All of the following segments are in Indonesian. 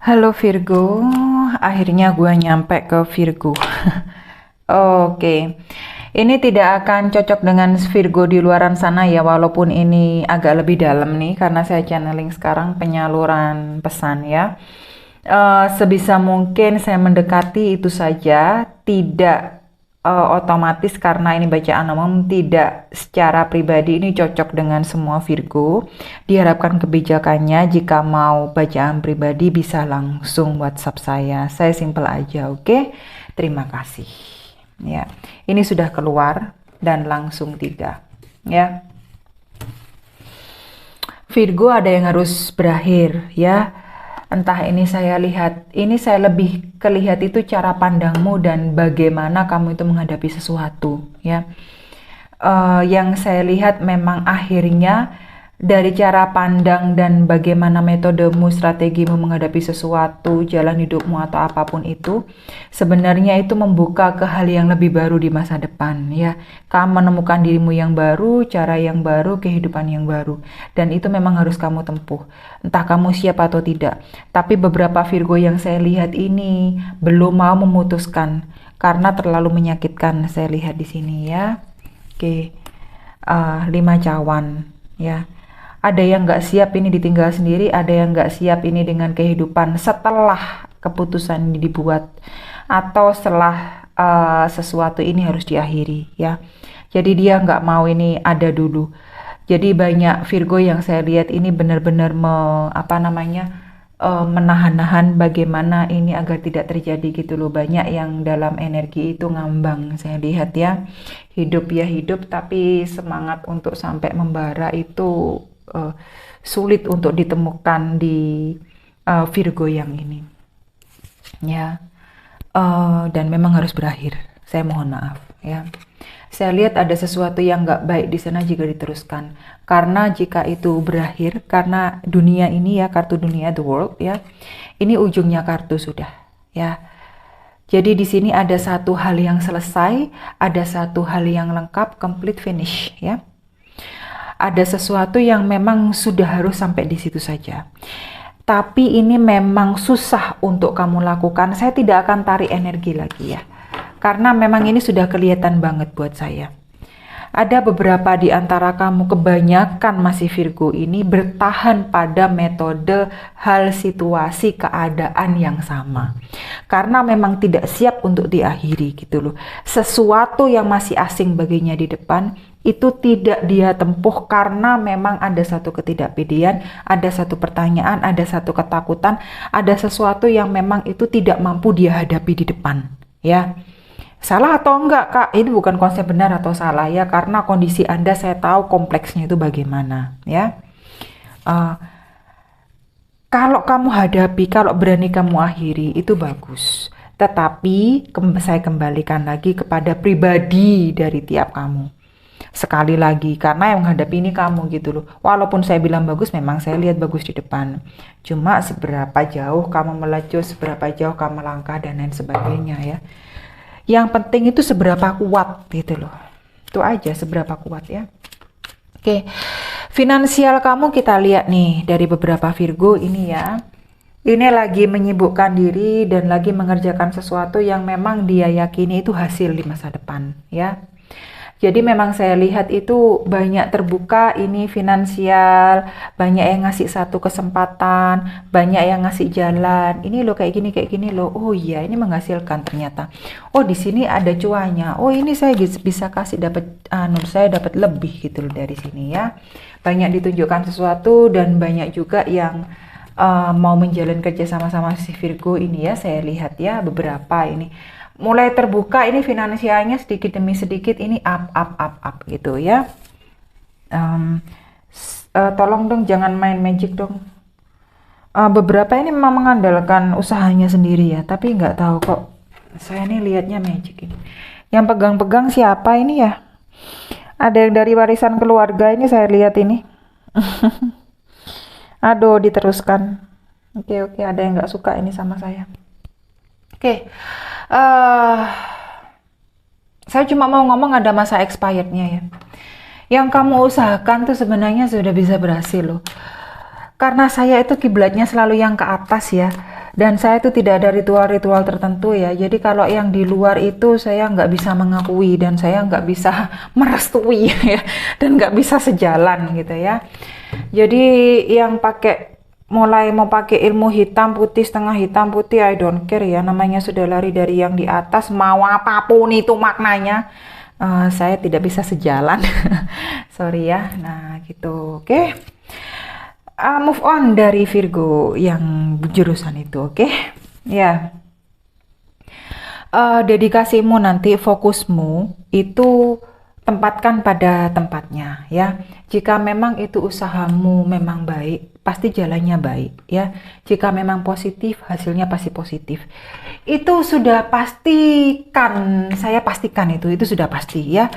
Halo Virgo, akhirnya gue nyampe ke Virgo. Oke, ini tidak akan cocok dengan Virgo di luaran sana ya, walaupun ini agak lebih dalam nih, karena saya channeling sekarang penyaluran pesan ya. Sebisa mungkin saya mendekati itu saja, tidak otomatis karena ini bacaan umum, tidak secara pribadi ini cocok dengan semua Virgo. Diharapkan kebijakannya jika mau bacaan pribadi bisa langsung WhatsApp saya. Saya simple aja, oke? Terima kasih. Ya, ini sudah keluar dan langsung 3. Ya, Virgo ada yang harus berakhir ya. Entah ini saya lihat, ini saya lebih kelihat itu cara pandangmu dan bagaimana kamu itu menghadapi sesuatu ya. Yang saya lihat memang akhirnya dari cara pandang dan bagaimana metodemu, strategimu menghadapi sesuatu, jalan hidupmu atau apapun itu, sebenarnya itu membuka ke hal yang lebih baru di masa depan ya. Kamu menemukan dirimu yang baru, cara yang baru, kehidupan yang baru, dan itu memang harus kamu tempuh. Entah kamu siap atau tidak. Tapi beberapa Virgo yang saya lihat ini belum mau memutuskan karena terlalu menyakitkan, saya lihat di sini ya. Oke, 5 cawan ya. Ada yang nggak siap ini ditinggal sendiri, ada yang nggak siap ini dengan kehidupan setelah keputusan ini dibuat atau setelah sesuatu ini harus diakhiri ya. Jadi dia nggak mau ini ada dulu. Jadi banyak Virgo yang saya lihat ini benar-benar menahan-nahan bagaimana ini agar tidak terjadi gitu loh. Banyak yang dalam energi itu ngambang saya lihat ya. Hidup ya hidup, tapi semangat untuk sampai membara itu sulit untuk ditemukan di Virgo yang ini ya. Dan memang harus berakhir, saya mohon maaf ya. Saya lihat ada sesuatu yang nggak baik di sana jika diteruskan, karena jika itu berakhir, karena dunia ini ya, kartu dunia, the world ya, ini ujungnya kartu sudah ya. Jadi di sini ada satu hal yang selesai, ada satu hal yang lengkap, complete finish ya. Ada sesuatu yang memang sudah harus sampai di situ saja. Tapi ini memang susah untuk kamu lakukan. Saya tidak akan tarik energi lagi ya. Karena memang ini sudah kelihatan banget buat saya. Ada beberapa di antara kamu, kebanyakan masih Virgo ini bertahan pada metode hal, situasi, keadaan yang sama. Karena memang tidak siap untuk diakhiri gitu loh. Sesuatu yang masih asing baginya di depan itu tidak dia tempuh karena memang ada satu ketidakpedean, ada satu pertanyaan, ada satu ketakutan, ada sesuatu yang memang itu tidak mampu dia hadapi di depan ya. Salah atau enggak Kak? Ini bukan konsep benar atau salah ya, karena kondisi Anda saya tahu kompleksnya itu bagaimana ya. Kalau kamu hadapi, kalau berani kamu akhiri itu bagus. Tetapi saya kembalikan lagi kepada pribadi dari tiap kamu. Sekali lagi, karena yang menghadapi ini kamu gitu loh. Walaupun saya bilang bagus, memang saya lihat bagus di depan. Cuma seberapa jauh kamu melaju, seberapa jauh kamu melangkah dan lain sebagainya ya. Yang penting itu seberapa kuat gitu loh. Itu aja, seberapa kuat ya. Oke, finansial kamu kita lihat nih dari beberapa Virgo ini ya. Ini lagi menyibukkan diri dan lagi mengerjakan sesuatu yang memang dia yakini itu hasil di masa depan ya. Jadi memang saya lihat itu banyak terbuka ini finansial, banyak yang ngasih satu kesempatan, banyak yang ngasih jalan. Ini loh kayak gini loh. Oh iya, ini menghasilkan ternyata. Oh di sini ada cuannya. Oh ini saya bisa kasih dapat saya dapat lebih gitu loh dari sini ya. Banyak ditunjukkan sesuatu dan banyak juga yang mau menjalin kerja sama-sama si Virgo ini ya. Saya lihat ya beberapa ini mulai terbuka ini finansialnya sedikit demi sedikit ini up gitu ya. Tolong dong jangan main magic dong. Beberapa ini memang mengandalkan usahanya sendiri ya, tapi nggak tahu kok saya ini lihatnya magic ini. Yang pegang-pegang siapa ini ya? Ada yang dari warisan keluarga ini saya lihat ini. Aduh diteruskan. Oke, ada yang nggak suka ini sama saya. Oke. Saya cuma mau ngomong ada masa expirednya ya. Yang kamu usahakan tuh sebenarnya sudah bisa berhasil loh. Karena saya itu kiblatnya selalu yang ke atas ya. Dan saya itu tidak ada ritual-ritual tertentu ya. Jadi kalau yang di luar itu saya nggak bisa mengakui dan saya nggak bisa merestui ya. Dan nggak bisa sejalan gitu ya. Jadi yang mulai mau pakai ilmu hitam putih setengah hitam putih, I don't care ya. Namanya sudah lari dari yang di atas, mau apapun itu maknanya. Saya tidak bisa sejalan. Sorry ya. Nah gitu, oke. Move on dari Virgo yang jurusan itu, oke? Ya, dedikasimu nanti, fokusmu itu tempatkan pada tempatnya ya. Jika memang itu usahamu memang baik, pasti jalannya baik ya. Jika memang positif, hasilnya pasti positif. Itu sudah pastikan, saya pastikan itu sudah pasti ya.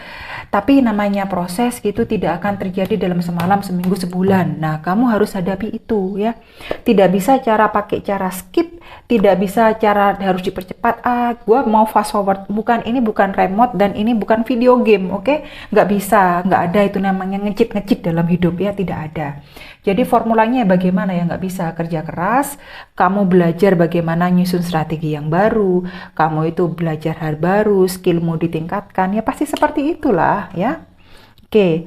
Tapi namanya proses gitu tidak akan terjadi dalam semalam, seminggu, sebulan. Nah, kamu harus hadapi itu ya. Tidak bisa pakai cara skip, tidak bisa cara harus dipercepat. Gue mau fast forward. Ini bukan remote dan ini bukan video game, oke? Nggak bisa, nggak ada itu namanya ngecit-ngecit dalam hidup ya, tidak ada. Jadi formulanya bagaimana ya, nggak bisa. Kerja keras, kamu belajar bagaimana nyusun strategi yang baru, kamu itu belajar hal baru, skillmu ditingkatkan, ya pasti seperti itulah ya. Oke.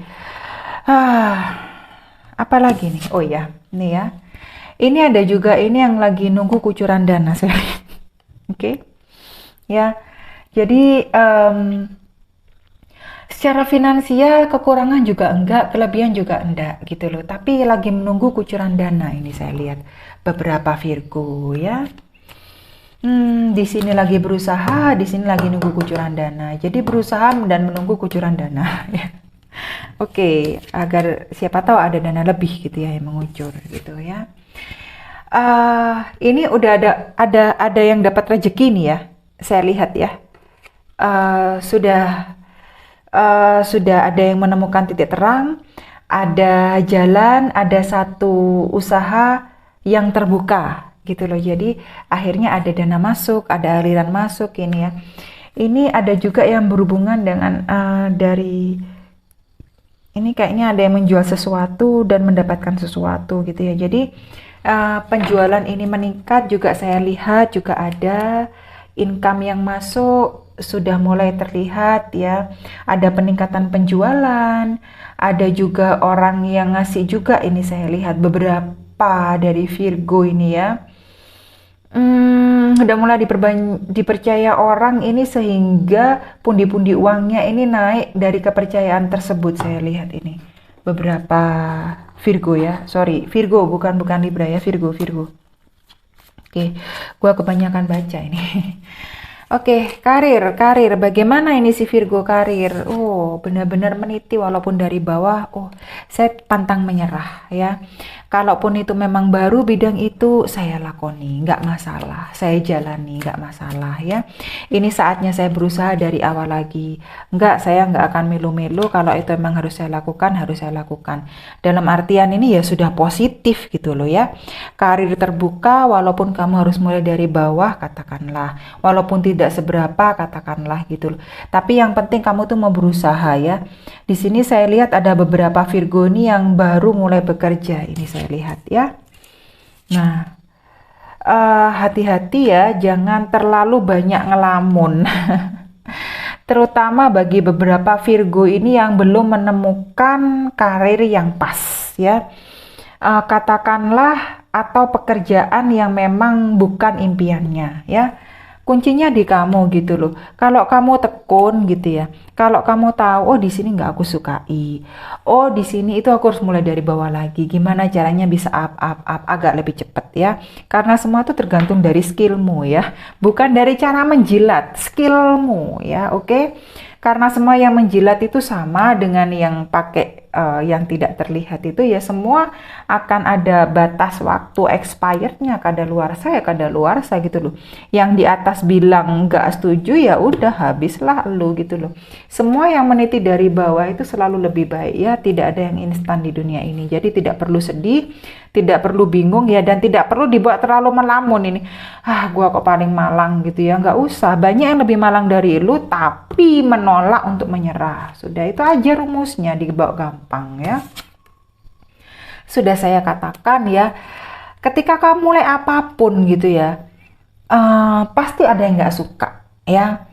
Apa lagi nih? Oh ya, nih ya. Ini ada juga ini yang lagi nunggu kucuran dana saya. Oke. Ya. Jadi secara finansial kekurangan juga enggak, kelebihan juga enggak gitu loh. Tapi lagi menunggu kucuran dana ini saya lihat beberapa Virgo ya. Di sini lagi berusaha, di sini lagi nunggu kucuran dana. Jadi berusaha dan menunggu kucuran dana ya. Oke, agar siapa tahu ada dana lebih gitu ya yang mengucur gitu ya. Ini udah ada yang dapat rezeki nih ya. Saya lihat ya. Sudah ada yang menemukan titik terang, ada jalan, ada satu usaha yang terbuka gitu loh. Jadi akhirnya ada dana masuk, ada aliran masuk ini ya. Ini ada juga yang berhubungan dengan ini kayaknya ada yang menjual sesuatu dan mendapatkan sesuatu gitu ya. Jadi penjualan ini meningkat juga, saya lihat juga ada income yang masuk sudah mulai terlihat ya. Ada peningkatan penjualan, ada juga orang yang ngasih juga, ini saya lihat beberapa dari Virgo ini ya. Udah mulai dipercaya orang ini sehingga pundi-pundi uangnya ini naik dari kepercayaan tersebut, saya lihat ini beberapa Virgo ya. Sorry, Virgo bukan Libra ya, Virgo. Oke, gua kebanyakan baca ini. Oke, karir. Bagaimana ini si Virgo karir? Oh, benar-benar meniti walaupun dari bawah. Oh, saya pantang menyerah ya. Kalaupun itu memang baru bidang itu, saya lakoni, nggak masalah. Saya jalani, nggak masalah ya. Ini saatnya saya berusaha dari awal lagi. Saya nggak akan melu-melu. Kalau itu memang harus saya lakukan, harus saya lakukan. Dalam artian ini ya sudah positif gitu loh ya. Karir terbuka, walaupun kamu harus mulai dari bawah, katakanlah. Walaupun tidak seberapa, katakanlah gitu loh. Tapi yang penting kamu tuh mau berusaha ya. Di sini saya lihat ada beberapa Virgo ini yang baru mulai bekerja. Ini saya lihat ya. Nah, hati-hati ya, jangan terlalu banyak ngelamun. Terutama bagi beberapa Virgo ini yang belum menemukan karir yang pas ya. Katakanlah atau pekerjaan yang memang bukan impiannya ya. Kuncinya di kamu gitu loh. Kalau kamu tekun gitu ya. Kalau kamu tahu, oh di sini nggak aku sukai. Oh di sini itu aku harus mulai dari bawah lagi. Gimana caranya bisa up agak lebih cepat ya. Karena semua itu tergantung dari skillmu ya. Bukan dari cara menjilat, skillmu ya, oke? Karena semua yang menjilat itu sama dengan yang pakai yang tidak terlihat itu ya, semua akan ada batas waktu expirednya, kadaluarsa gitu loh. Yang di atas bilang nggak setuju ya udah habislah lu gitu loh. Semua yang meniti dari bawah itu selalu lebih baik ya, tidak ada yang instan di dunia ini. Jadi tidak perlu sedih, tidak perlu bingung ya, dan tidak perlu dibuat terlalu melamun ini. Gua kok paling malang gitu ya, nggak usah. Banyak yang lebih malang dari lu tapi menolak untuk menyerah. Sudah itu aja rumusnya, dibawa gampang ya. Sudah saya katakan ya, Ketika kamu mulai apapun gitu ya, pasti ada yang nggak suka ya,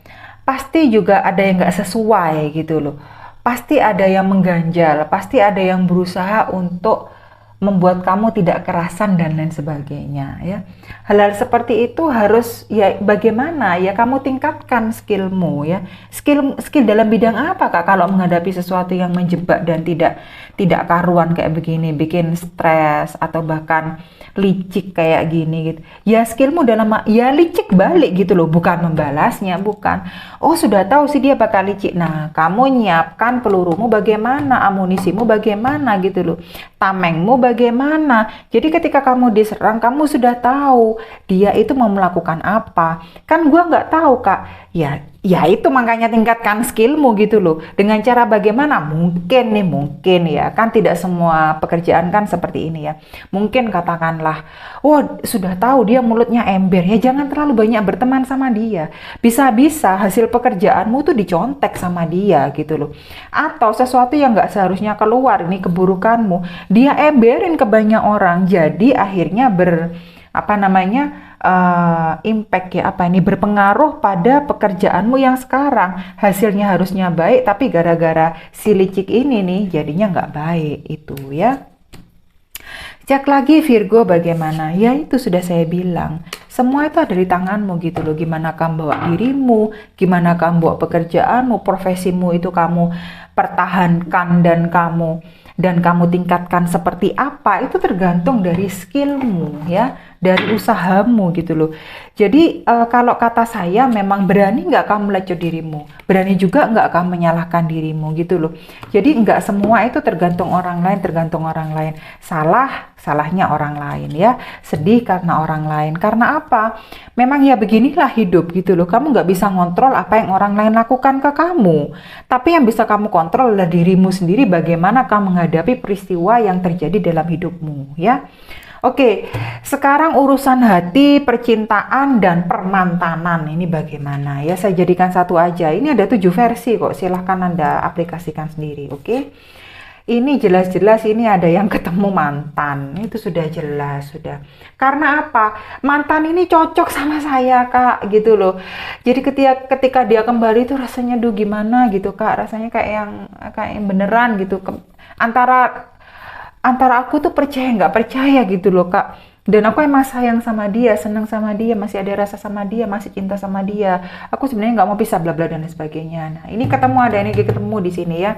pasti juga ada yang nggak sesuai gitu loh, pasti ada yang mengganjal, pasti ada yang berusaha untuk membuat kamu tidak kerasan dan lain sebagainya ya. Hal-hal seperti itu harus ya, bagaimana ya kamu tingkatkan skillmu ya. Skill dalam bidang apa Kak kalau menghadapi sesuatu yang menjebak dan tidak karuan kayak begini, bikin stres atau bahkan licik kayak gini gitu. Ya skillmu dalam ya licik balik gitu loh, bukan membalasnya, bukan. Oh sudah tahu sih dia bakal licik. Nah, kamu nyiapkan pelurumu bagaimana, amunisimu bagaimana gitu loh. Tamengmu bagaimana. Jadi ketika kamu diserang, kamu sudah tahu dia itu mau melakukan apa. Kan gua nggak tahu Kak. Ya itu makanya tingkatkan skillmu gitu loh. Dengan cara bagaimana? Mungkin ya. Kan tidak semua pekerjaan kan seperti ini ya. Mungkin katakanlah, oh sudah tahu dia mulutnya ember. Ya jangan terlalu banyak berteman sama dia. Bisa-bisa hasil pekerjaanmu tuh dicontek sama dia gitu loh. Atau sesuatu yang nggak seharusnya keluar, ini keburukanmu, dia emberin ke banyak orang. Jadi akhirnya apa namanya, impact ya, apa ini, berpengaruh pada pekerjaanmu yang sekarang hasilnya harusnya baik tapi gara-gara si licik ini nih jadinya nggak baik itu ya. Cek lagi Virgo bagaimana, ya itu sudah saya bilang, semua itu ada di tanganmu gitu loh. Gimana kamu bawa dirimu, gimana kamu bawa pekerjaanmu, profesimu itu kamu pertahankan dan kamu tingkatkan seperti apa, itu tergantung dari skillmu ya, dari usahamu gitu loh. Jadi kalau kata saya, memang berani nggak kamu melecut dirimu, berani juga nggak kamu menyalahkan dirimu gitu loh. Jadi nggak semua itu tergantung orang lain, salahnya orang lain ya, sedih karena orang lain. Karena apa? Memang ya beginilah hidup gitu loh. Kamu nggak bisa ngontrol apa yang orang lain lakukan ke kamu, tapi yang bisa kamu kontrol adalah dirimu sendiri, bagaimana kamu menghadapi peristiwa yang terjadi dalam hidupmu ya. Oke, sekarang urusan hati, percintaan, dan permantanan ini bagaimana ya? Saya jadikan satu aja. Ini ada 7 versi kok, silahkan Anda aplikasikan sendiri, oke? Ini jelas-jelas ini ada yang ketemu mantan, itu sudah jelas, sudah. Karena apa? Mantan ini cocok sama saya Kak, gitu loh. Jadi ketika dia kembali itu rasanya duh gimana gitu Kak, rasanya kayak yang beneran gitu. Antara aku tuh percaya nggak percaya gitu loh Kak. Dan aku emang sayang sama dia, senang sama dia, masih ada rasa sama dia, masih cinta sama dia. Aku sebenarnya nggak mau pisah, bla bla dan lain sebagainya. Nah ini ada energi ketemu di sini ya.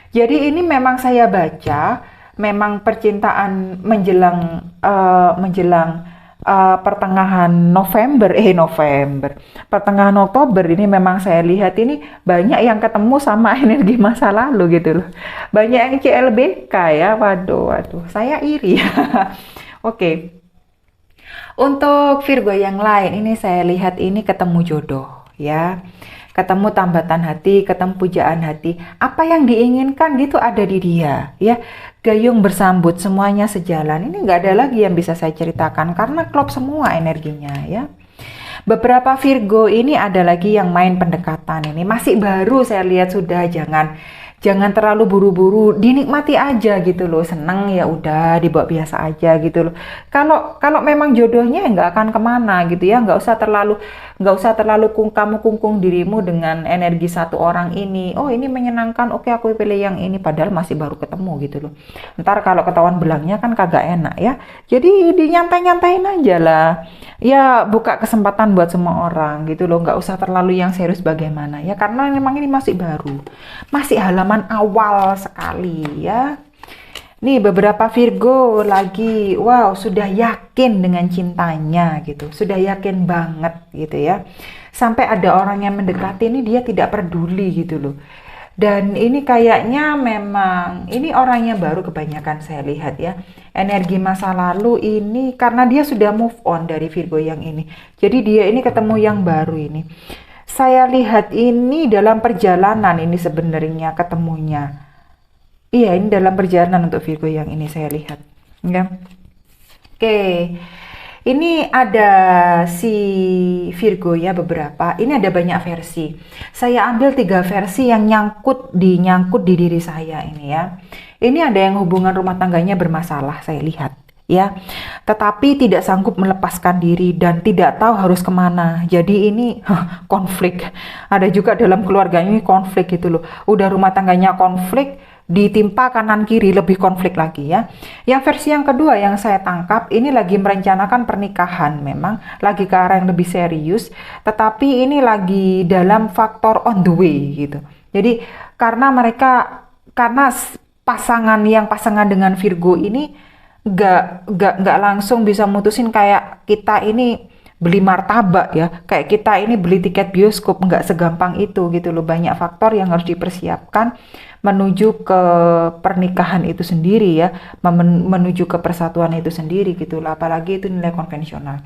Jadi ini memang saya baca, memang percintaan menjelang pertengahan pertengahan Oktober ini memang saya lihat ini banyak yang ketemu sama energi masa lalu gitu loh. Banyak yang CLBK ya, waduh, saya iri ya. Oke. Untuk Virgo yang lain ini saya lihat ini ketemu jodoh ya. Ketemu tambatan hati, ketemu pujaan hati. Apa yang diinginkan gitu ada di dia ya. Gayung bersambut, semuanya sejalan. Ini nggak ada lagi yang bisa saya ceritakan karena klop semua energinya ya. Beberapa Virgo ini ada lagi yang main pendekatan, ini masih baru saya lihat, sudah jangan terlalu buru-buru, dinikmati aja gitu loh. Seneng ya udah dibawa biasa aja gitu loh. Kalau memang jodohnya nggak akan kemana gitu ya, nggak usah terlalu kamu kungkung dirimu dengan energi satu orang ini. Oh ini menyenangkan, oke aku pilih yang ini, padahal masih baru ketemu gitu loh. Ntar kalau ketahuan belangnya kan kagak enak ya. Jadi dinyantai-nyantain aja lah. Ya buka kesempatan buat semua orang gitu loh, nggak usah terlalu yang serius bagaimana ya, karena memang ini masih baru, masih halaman awal sekali ya. Nih beberapa Virgo lagi, wow sudah yakin dengan cintanya gitu, sudah yakin banget gitu ya, sampai ada orang yang mendekati ini dia tidak peduli gitu loh. Dan ini kayaknya memang ini orangnya baru kebanyakan saya lihat ya. Energi masa lalu ini karena dia sudah move on dari Virgo yang ini. Jadi dia ini ketemu yang baru ini. Saya lihat ini dalam perjalanan ini sebenarnya ketemunya. Iya, ini dalam perjalanan untuk Virgo yang ini saya lihat. Ya. Oke. Ini ada si Virgo ya beberapa. Ini ada banyak versi. Saya ambil 3 versi yang nyangkut di diri saya ini ya. Ini ada yang hubungan rumah tangganya bermasalah saya lihat. ya, tetapi tidak sanggup melepaskan diri dan tidak tahu harus kemana. Jadi ini konflik. Ada juga dalam keluarga ini konflik gitu loh. Udah rumah tangganya konflik, ditimpa kanan kiri lebih konflik lagi ya. Yang versi yang kedua yang saya tangkap ini lagi merencanakan pernikahan, memang lagi ke arah yang lebih serius, tetapi ini lagi dalam faktor on the way gitu. Jadi karena pasangan dengan Virgo ini nggak langsung bisa mutusin kayak kita ini beli martabak ya, kayak kita ini beli tiket bioskop, nggak segampang itu gitu loh. Banyak faktor yang harus dipersiapkan menuju ke pernikahan itu sendiri ya, menuju ke persatuan itu sendiri gitu loh, apalagi itu nilai konvensional.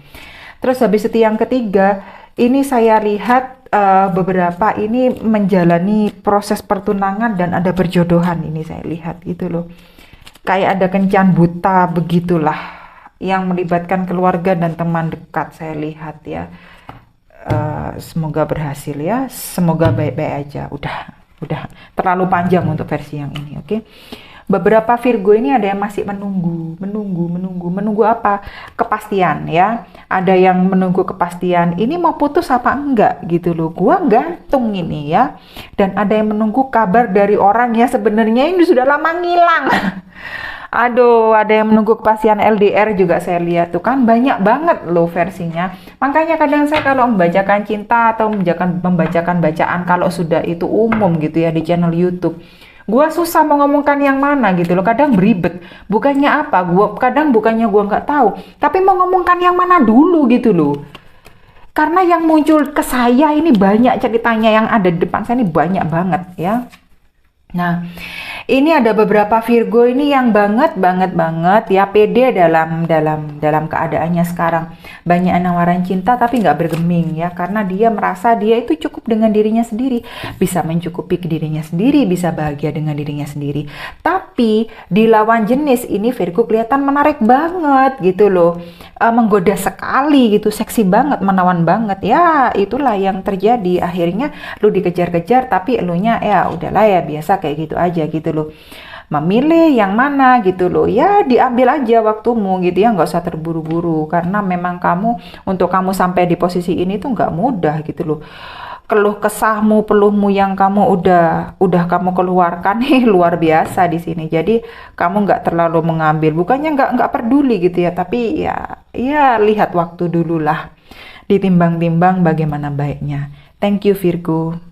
Terus habis itu yang ketiga, ini saya lihat beberapa ini menjalani proses pertunangan dan ada perjodohan, ini saya lihat gitu loh. Kayak ada kencan buta begitulah yang melibatkan keluarga dan teman dekat, saya lihat ya. Semoga berhasil ya, semoga baik-baik aja. Udah terlalu panjang untuk versi yang ini, oke? Beberapa Virgo ini ada yang masih menunggu apa? Kepastian ya. Ada yang menunggu kepastian, ini mau putus apa enggak gitu loh. Gua gantung ini ya. Dan ada yang menunggu kabar dari orang yang sebenarnya ini sudah lama ngilang. Aduh, ada yang menunggu kepastian LDR juga saya lihat tuh kan, banyak banget loh versinya. Makanya kadang saya kalau membacakan cinta atau membacakan bacaan kalau sudah itu umum gitu ya di channel YouTube, gua susah mau ngomongkan yang mana gitu loh. Kadang beribet. Bukannya apa? Bukannya gua nggak tahu, tapi mau ngomongkan yang mana dulu gitu loh. Karena yang muncul ke saya ini banyak ceritanya, yang ada di depan saya ini banyak banget ya. Nah, ini ada beberapa Virgo ini yang banget ya pede dalam keadaannya sekarang. Banyak nawaran cinta tapi nggak bergeming ya, karena dia merasa dia itu cukup dengan dirinya sendiri, bisa mencukupi dirinya sendiri, bisa bahagia dengan dirinya sendiri. Tapi di lawan jenis ini Virgo kelihatan menarik banget gitu loh, menggoda sekali gitu, seksi banget, menawan banget ya. Itulah yang terjadi, akhirnya lu dikejar-kejar tapi elunya ya udahlah ya biasa kayak gitu aja gitu loh. Memilih yang mana gitu loh ya, diambil aja waktumu gitu ya, nggak usah terburu-buru, karena memang untuk kamu sampai di posisi ini tuh nggak mudah gitu loh. Keluh kesahmu, peluhmu yang kamu udah kamu keluarkan nih luar biasa di sini. Jadi kamu nggak terlalu mengambil, bukannya nggak peduli gitu ya, tapi ya lihat waktu dulu lah, ditimbang-timbang bagaimana baiknya. Thank you Virgo.